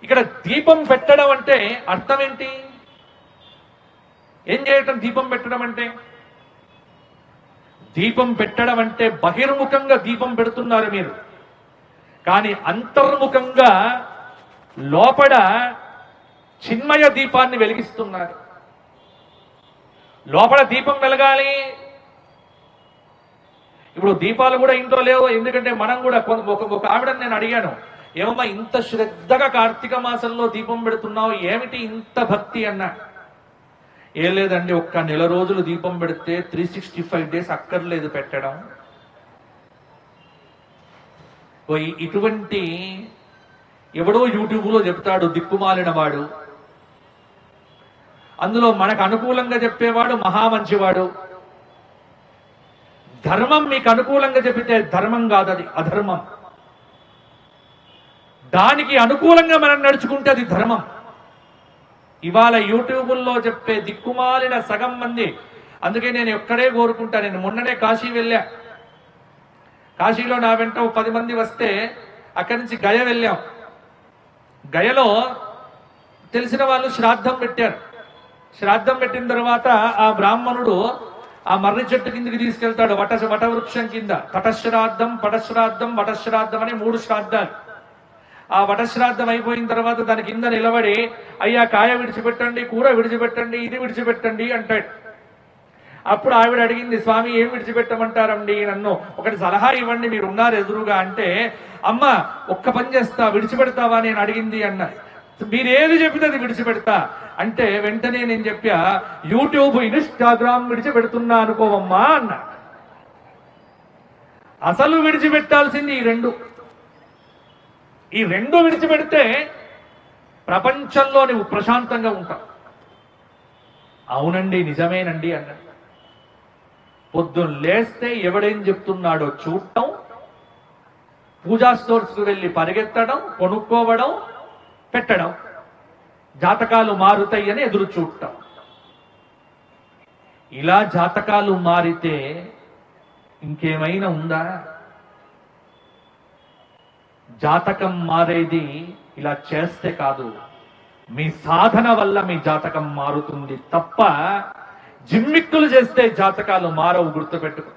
ఇక్కడ దీపం పెట్టడం అంటే అర్థం ఏంటి? ఏం చేయటం దీపం పెట్టడం అంటే? దీపం పెట్టడం అంటే బహిర్ముఖంగా దీపం పెడుతున్నారు మీరు, కానీ అంతర్ముఖంగా లోపల చిన్మయ దీపాన్ని వెలిగిస్తున్నారు. లోపల దీపం వెలగాలి. ఇప్పుడు దీపాలు కూడా ఇంట్లో లేవు, ఎందుకంటే మనం కూడా ఒక ఆవిడని నేను అడిగాను, ఏమమ్మా ఇంత శ్రద్ధగా కార్తీక మాసంలో దీపం పెడుతున్నావు, ఏమిటి ఇంత భక్తి అన్నా. ఏం లేదండి, ఒక్క నెల రోజులు దీపం పెడితే 365 డేస్ అక్కర్లేదు పెట్టడం. ఇటువంటి ఎవడో యూట్యూబ్లో చెప్తాడు దిక్కుమాలిన వాడు, అందులో మనకు అనుకూలంగా చెప్పేవాడు మహా మంచివాడు. ధర్మం మీకు అనుకూలంగా చెప్పితే ధర్మం కాదు, అది అధర్మం. దానికి అనుకూలంగా మనం నడుచుకుంటే అది ధర్మం. ఇవాళ యూట్యూబుల్లో చెప్పే దిక్కుమాలిన సగం మంది, అందుకే నేను ఎక్కడే కోరుకుంటా. నేను మొన్ననే కాశీ వెళ్ళా. కాశీలో నా వెంట 10 మంది వస్తే అక్కడి నుంచి గయ వెళ్ళాం. గయలో తెలిసిన వాళ్ళు శ్రాద్ధం పెట్టారు. శ్రాద్ధం పెట్టిన తర్వాత ఆ బ్రాహ్మణుడు ఆ మర్రి చెట్టు కిందికి తీసుకెళ్తాడు, వటవృక్షం కింద. తటశ్రాద్ధం, పటశ్రాద్ధం, వటశ్రాద్ధం అని 3 శ్రాద్ధాలు. ఆ వటశ్రాద్ధం అయిపోయిన తర్వాత దాని కింద నిలబడి, అయ్యా కాయ విడిచిపెట్టండి, కూర విడిచిపెట్టండి, ఇది విడిచిపెట్టండి అంటాడు. అప్పుడు ఆవిడ అడిగింది, స్వామి ఏం విడిచిపెట్టమంటారండి, నన్ను ఒకటి సలహా ఇవ్వండి, మీరు ఉన్నారు ఎదురుగా అంటే, అమ్మ ఒక్క పని చేస్తా, విడిచిపెడతావా నేను అడిగింది అన్న. మీరేది చెప్తే అది విడిచిపెడతా అంటే వెంటనే నేను చెప్పా, యూట్యూబ్ ఇన్స్టాగ్రామ్ విడిచిపెడుతున్నా అనుకోవమ్మా అన్న. అసలు విడిచిపెట్టాల్సింది ఈ రెండు విడిచిపెడితే ప్రపంచంలో నువ్వు ప్రశాంతంగా ఉంటావు. అవునండి నిజమేనండి అన్నాడు. పొద్దున్న లేస్తే ఎవడేం చెప్తున్నాడో చూడటం, పూజా స్టోర్స్కు వెళ్ళి పరిగెత్తడం, కొనుక్కోవడం, పెట్టడం, జాతకాలు మారుతాయని ఎదురు చూడటం. ఇలా జాతకాలు మారితే ఇంకేమైనా ఉందా? జాతకం మారేది ఇలా చేస్తే కాదు, మీ సాధన వల్ల మీ జాతకం మారుతుంది తప్ప జిమ్మిక్కులు చేస్తే జాతకాలు మారవు, గుర్తుపెట్టుకో.